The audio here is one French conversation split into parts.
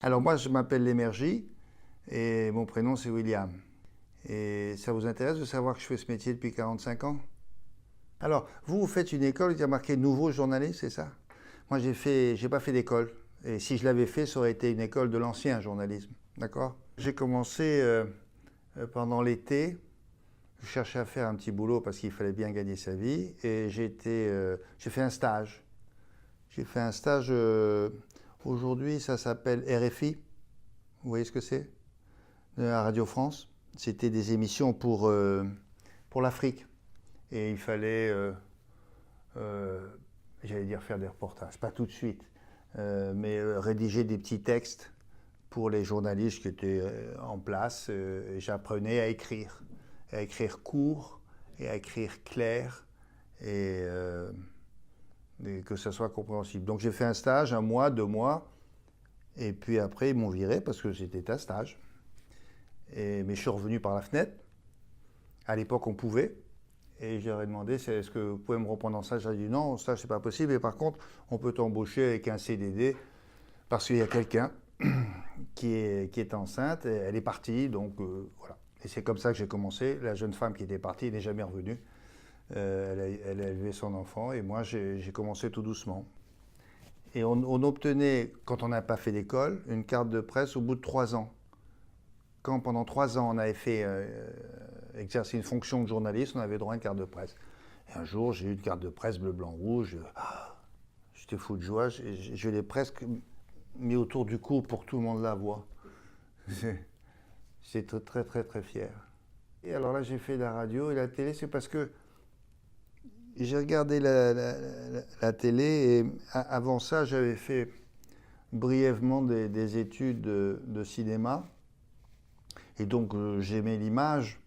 Alors moi, je m'appelle Lémergie et mon prénom c'est William. Et ça vous intéresse de savoir que je fais ce métier depuis 45 ans? Alors, vous faites une école qui a marqué nouveau journaliste, c'est ça? Moi, j'ai pas fait d'école. Et si je l'avais fait, ça aurait été une école de l'ancien journalisme, d'accord? J'ai commencé pendant l'été. Je cherchais à faire un petit boulot parce qu'il fallait bien gagner sa vie. Et j'ai fait un stage. J'ai fait un stage, aujourd'hui, ça s'appelle RFI. Vous voyez ce que c'est? À Radio France. C'était des émissions pour l'Afrique. Et il fallait, j'allais dire faire des reportages, pas tout de suite, mais rédiger des petits textes pour les journalistes qui étaient en place. J'apprenais à écrire court et à écrire clair et que ça soit compréhensible. Donc j'ai fait un stage, 1 mois, 2 mois, et puis après ils m'ont viré parce que c'était un stage. Mais je suis revenu par la fenêtre. À l'époque on pouvait. Et je leur ai demandé, est-ce que vous pouvez me reprendre en stage? J'ai dit non, stage c'est pas possible. Et par contre, on peut t'embaucher avec un CDD parce qu'il y a quelqu'un qui est enceinte. Et elle est partie, donc voilà. Et c'est comme ça que j'ai commencé. La jeune femme qui était partie n'est jamais revenue. Elle a élevé son enfant et moi j'ai commencé tout doucement. Et on obtenait, quand on n'a pas fait d'école, une carte de presse au bout de 3 ans. Quand pendant 3 ans on avait fait exercer une fonction de journaliste, on avait droit à une carte de presse. Et un jour, j'ai eu une carte de presse bleu, blanc, rouge. J'étais fou de joie. Je l'ai presque mis autour du cou pour que tout le monde la voie. J'étais très, très, très fier. Et alors là, j'ai fait la radio et la télé, c'est parce que j'ai regardé la télé et avant ça, j'avais fait brièvement des études de cinéma. Et donc, j'aimais l'image.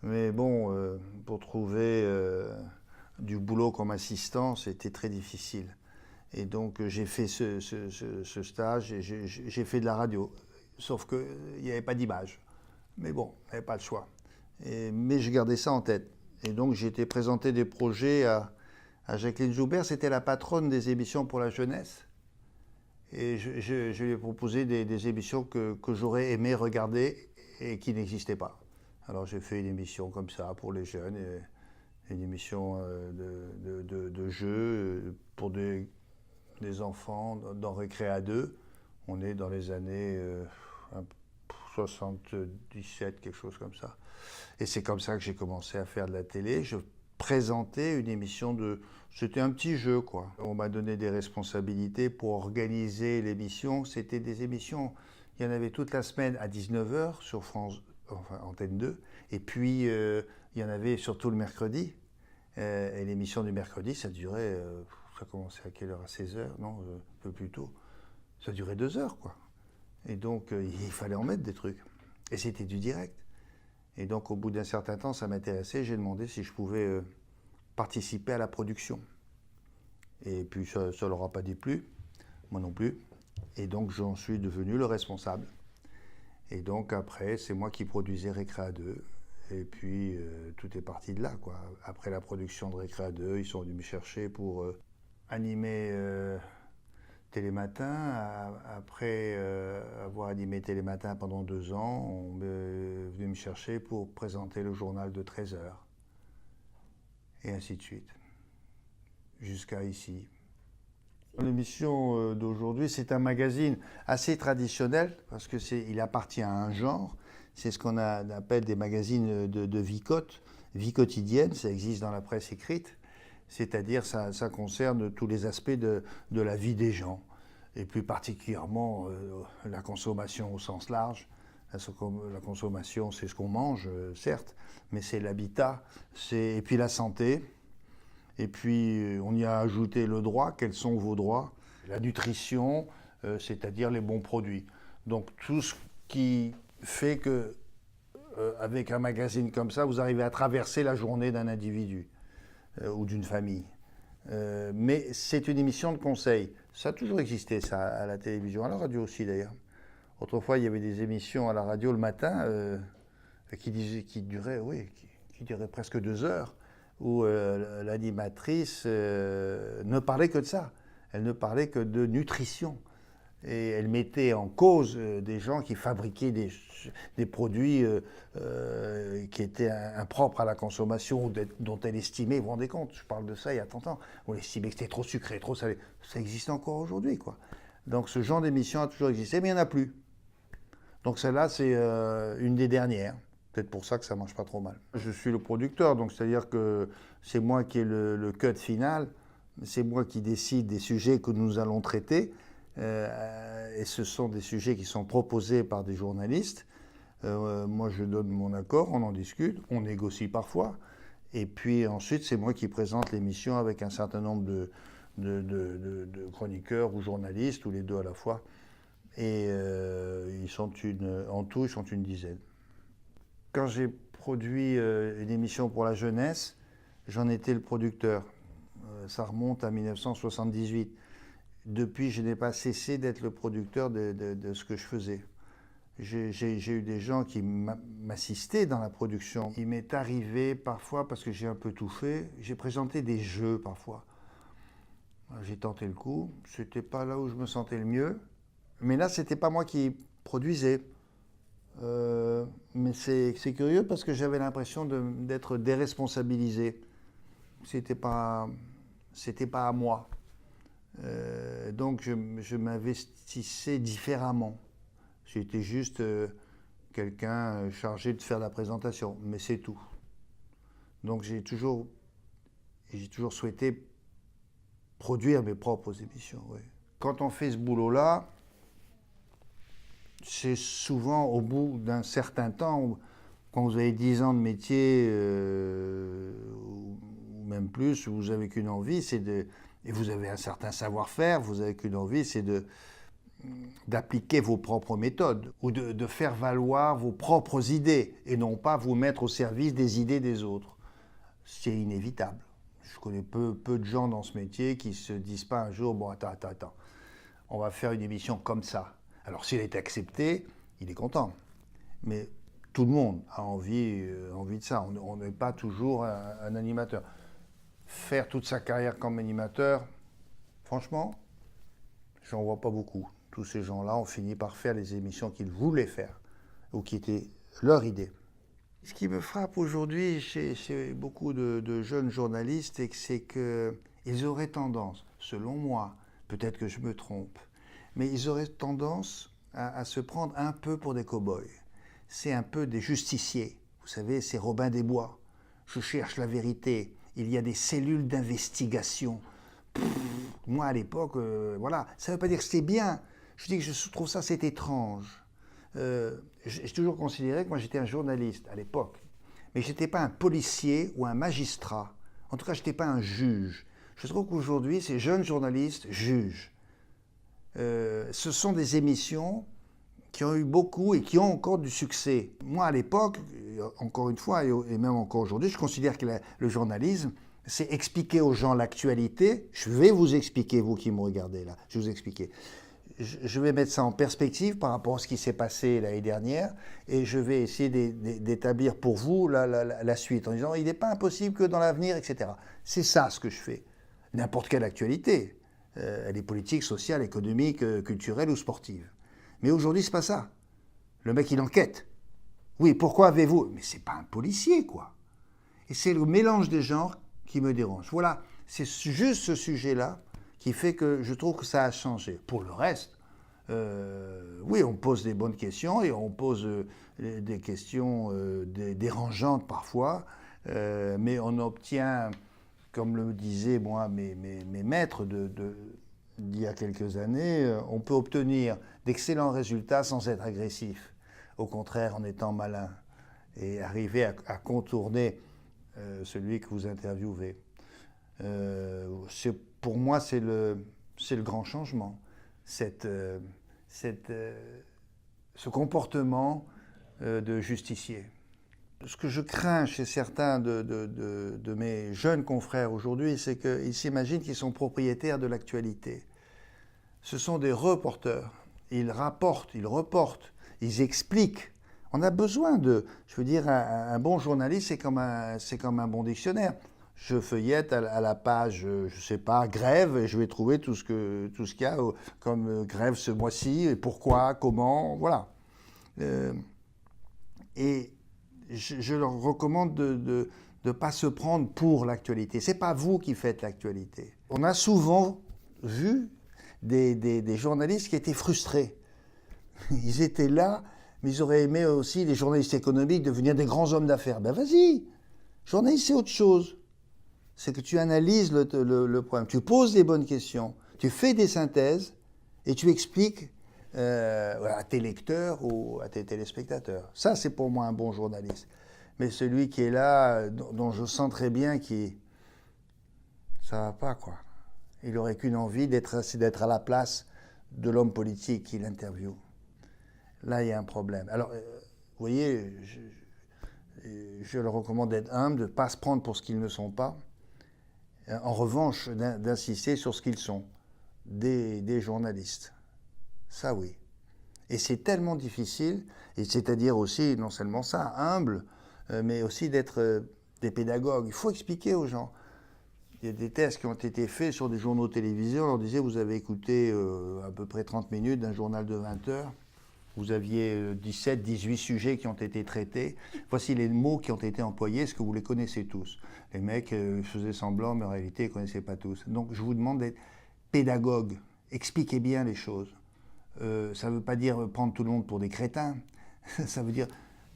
Mais bon, pour trouver du boulot comme assistant, c'était très difficile. Et donc j'ai fait ce stage et j'ai fait de la radio. Sauf qu'il n'y avait pas d'image. Mais bon, il n'y avait pas le choix. Mais je gardais ça en tête. Et donc j'ai été présenter des projets à Jacqueline Joubert. C'était la patronne des émissions pour la jeunesse. Et je lui ai proposé des émissions que j'aurais aimé regarder et qui n'existaient pas. Alors j'ai fait une émission comme ça pour les jeunes, une émission de jeux pour des enfants dans Récréa 2. On est dans les années 77, quelque chose comme ça. Et c'est comme ça que j'ai commencé à faire de la télé. Je présentais une émission C'était un petit jeu, quoi. On m'a donné des responsabilités pour organiser l'émission. C'était des émissions, il y en avait toute la semaine à 19h sur France, enfin Antenne 2, et puis il y en avait surtout le mercredi. Et l'émission du mercredi, ça durait, ça commençait à quelle heure? À 16h? Non, un peu plus tôt. Ça durait 2 heures, quoi. Et donc il fallait en mettre des trucs. Et c'était du direct. Et donc au bout d'un certain temps, ça m'intéressait. J'ai demandé si je pouvais participer à la production. Et puis ça ne leur a pas déplu, moi non plus. Et donc j'en suis devenu le responsable. Et donc après, c'est moi qui produisais Récréa 2. Et puis tout est parti de là, quoi. Après la production de Récréa 2, ils sont venus me chercher pour animer Télématin. Après avoir animé Télématin pendant 2 ans, on est venu me chercher pour présenter le journal de 13h. Et ainsi de suite. Jusqu'à ici. L'émission d'aujourd'hui, c'est un magazine assez traditionnel parce que il appartient à un genre. C'est ce qu'on appelle des magazines de vie quotidienne. Ça existe dans la presse écrite. C'est-à-dire ça concerne tous les aspects de la vie des gens. Et plus particulièrement la consommation au sens large. La consommation, c'est ce qu'on mange, certes, mais c'est l'habitat, et puis la santé. Et puis, on y a ajouté le droit. Quels sont vos droits? La nutrition, c'est-à-dire les bons produits. Donc, tout ce qui fait que, avec un magazine comme ça, vous arrivez à traverser la journée d'un individu ou d'une famille. Mais c'est une émission de conseil. Ça a toujours existé, ça, à la télévision, à la radio aussi, d'ailleurs. Autrefois, il y avait des émissions à la radio le matin qui duraient presque 2 heures. Où l'animatrice ne parlait que de ça. Elle ne parlait que de nutrition. Et elle mettait en cause des gens qui fabriquaient des produits qui étaient impropres à la consommation, dont elle estimait, vous vous rendez compte, je parle de ça il y a 30 ans, on estimait que c'était trop sucré, trop salé. Ça existe encore aujourd'hui, quoi. Donc ce genre d'émission a toujours existé, mais il n'y en a plus. Donc celle-là, c'est une des dernières. Peut-être pour ça que ça ne marche pas trop mal. Je suis le producteur, donc c'est-à-dire que c'est moi qui ai le cut final, c'est moi qui décide des sujets que nous allons traiter. Et ce sont des sujets qui sont proposés par des journalistes. Moi, je donne mon accord, on en discute, on négocie parfois. Et puis ensuite, c'est moi qui présente l'émission avec un certain nombre de chroniqueurs ou journalistes, ou les deux à la fois. Et en tout, ils sont une dizaine. Quand j'ai produit une émission pour la jeunesse, j'en étais le producteur. Ça remonte à 1978. Depuis, je n'ai pas cessé d'être le producteur de ce que je faisais. J'ai eu des gens qui m'assistaient dans la production. Il m'est arrivé parfois, parce que j'ai un peu tout fait, j'ai présenté des jeux parfois. J'ai tenté le coup, c'était pas là où je me sentais le mieux, mais là, c'était pas moi qui produisais. Mais c'est curieux parce que j'avais l'impression d'être déresponsabilisé. C'était pas à moi. Donc je m'investissais différemment. J'étais juste quelqu'un chargé de faire la présentation, mais c'est tout. Donc j'ai toujours souhaité produire mes propres émissions. Oui. Quand on fait ce boulot-là, c'est souvent au bout d'un certain temps, quand vous avez 10 ans de métier, ou même plus, vous n'avez qu'une envie, et vous avez un certain savoir-faire, vous n'avez qu'une envie, c'est d'appliquer vos propres méthodes, ou de faire valoir vos propres idées, et non pas vous mettre au service des idées des autres. C'est inévitable. Je connais peu de gens dans ce métier qui ne se disent pas un jour, bon, attends, on va faire une émission comme ça. Alors s'il est accepté, il est content. Mais tout le monde a envie de ça. On n'est pas toujours un animateur. Faire toute sa carrière comme animateur, franchement, j'en vois pas beaucoup. Tous ces gens-là ont fini par faire les émissions qu'ils voulaient faire, ou qui étaient leur idée. Ce qui me frappe aujourd'hui chez beaucoup de jeunes journalistes, c'est qu'ils auraient tendance, selon moi, peut-être que je me trompe, mais ils auraient tendance à se prendre un peu pour des cow-boys. C'est un peu des justiciers. Vous savez, c'est Robin des Bois. Je cherche la vérité. Il y a des cellules d'investigation. Moi, à l'époque, voilà. Ça ne veut pas dire que c'était bien. Je dis que je trouve ça, c'est étrange. J'ai toujours considéré que moi, j'étais un journaliste à l'époque. Mais je n'étais pas un policier ou un magistrat. En tout cas, je n'étais pas un juge. Je trouve qu'aujourd'hui, ces jeunes journalistes jugent. Ce sont des émissions qui ont eu beaucoup et qui ont encore du succès. Moi, à l'époque, encore une fois, et même encore aujourd'hui, je considère que le journalisme, c'est expliquer aux gens l'actualité. Je vais vous expliquer, vous qui me regardez là, je vais vous expliquer. Je vais mettre ça en perspective par rapport à ce qui s'est passé l'année dernière et je vais essayer d'établir pour vous la suite en disant il n'est pas impossible que dans l'avenir, etc. C'est ça ce que je fais. N'importe quelle actualité. Elle est politique, sociale, économique, culturelle ou sportive. Mais aujourd'hui, c'est pas ça. Le mec, il enquête. Oui, pourquoi avez-vous... Mais c'est pas un policier, quoi. Et c'est le mélange des genres qui me dérange. Voilà, c'est juste ce sujet-là qui fait que je trouve que ça a changé. Pour le reste, oui, on pose des bonnes questions et on pose des questions dérangeantes parfois, mais on obtient... Comme le disaient moi mes maîtres d'il y a quelques années, on peut obtenir d'excellents résultats sans être agressif. Au contraire, en étant malin et arriver à contourner celui que vous interviewez. Pour moi, c'est le grand changement. Ce comportement de justicier. Ce que je crains chez certains de mes jeunes confrères aujourd'hui, c'est qu'ils s'imaginent qu'ils sont propriétaires de l'actualité. Ce sont des reporters. Ils rapportent, ils reportent, ils expliquent. On a besoin je veux dire, un bon journaliste, c'est comme un bon dictionnaire. je feuillette à la page, je ne sais pas, grève, et je vais trouver tout ce qu'il y a comme grève ce mois-ci, et pourquoi, comment, voilà. Et je leur recommande de ne pas se prendre pour l'actualité. Ce n'est pas vous qui faites l'actualité. On a souvent vu des journalistes qui étaient frustrés. Ils étaient là, mais ils auraient aimé aussi, les journalistes économiques, devenir des grands hommes d'affaires. Ben vas-y, journaliste, c'est autre chose. C'est que tu analyses le problème, tu poses les bonnes questions, tu fais des synthèses et tu expliques à tes lecteurs ou à tes téléspectateurs. Ça, c'est pour moi un bon journaliste. Mais celui qui est là, dont je sens très bien ça va pas, quoi. Il aurait qu'une envie, c'est d'être à la place de l'homme politique qu'il interviewe. Là, il y a un problème. Alors, vous voyez, je leur recommande d'être humble, de ne pas se prendre pour ce qu'ils ne sont pas. En revanche, d'insister sur ce qu'ils sont, des journalistes. Ça, oui. Et c'est tellement difficile, et c'est-à-dire aussi, non seulement ça, humble, mais aussi d'être des pédagogues. Il faut expliquer aux gens. Il y a des tests qui ont été faits sur des journaux télévisés. On leur disait, vous avez écouté à peu près 30 minutes d'un journal de 20 heures. Vous aviez 17, 18 sujets qui ont été traités. Voici les mots qui ont été employés. Est-ce que vous les connaissez tous? Les mecs faisaient semblant, mais en réalité, ils ne connaissaient pas tous. Donc, je vous demande d'être pédagogue. Expliquez bien les choses. Ça ne veut pas dire prendre tout le monde pour des crétins. Ça veut dire,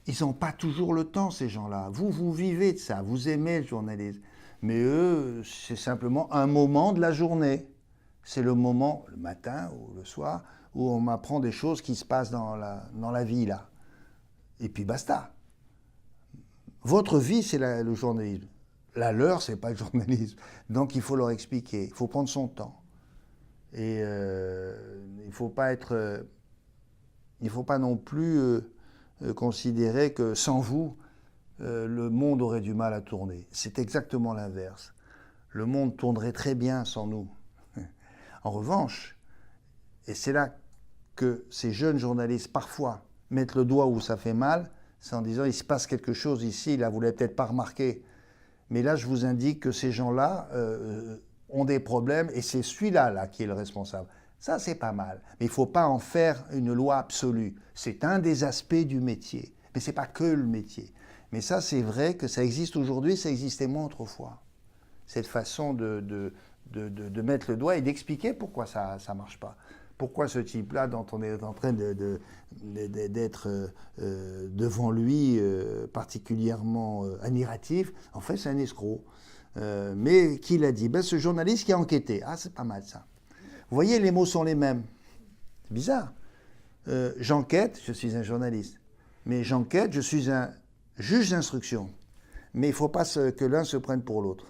ils n'ont pas toujours le temps, ces gens-là. Vous vivez de ça. Vous aimez le journalisme. Mais eux, c'est simplement un moment de la journée. C'est le moment, le matin ou le soir, où on m'apprend des choses qui se passent dans la vie, là. Et puis basta. Votre vie, c'est le journalisme. La leur, c'est pas le journalisme. Donc il faut leur expliquer. Il faut prendre son temps. Et il faut pas non plus considérer que sans vous, le monde aurait du mal à tourner. C'est exactement l'inverse. Le monde tournerait très bien sans nous. En revanche, et c'est là que ces jeunes journalistes, parfois, mettent le doigt où ça fait mal, c'est en disant, il se passe quelque chose ici, là, vous ne l'avez peut-être pas remarqué. Mais là, je vous indique que ces gens-là ont des problèmes, et c'est celui-là là, qui est le responsable. Ça, c'est pas mal. Mais il ne faut pas en faire une loi absolue. C'est un des aspects du métier. Mais ce n'est pas que le métier. Mais ça, c'est vrai que ça existe aujourd'hui, ça existait moins autrefois. Cette façon de mettre le doigt et d'expliquer pourquoi ça ne marche pas. Pourquoi ce type-là, dont on est en train d'être devant lui particulièrement admiratif, en fait, c'est un escroc. Mais qui l'a dit? Ben, ce journaliste qui a enquêté. Ah, c'est pas mal ça. Vous voyez, les mots sont les mêmes. C'est bizarre. J'enquête, je suis un journaliste. Mais j'enquête, je suis un juge d'instruction. Mais il ne faut pas que l'un se prenne pour l'autre.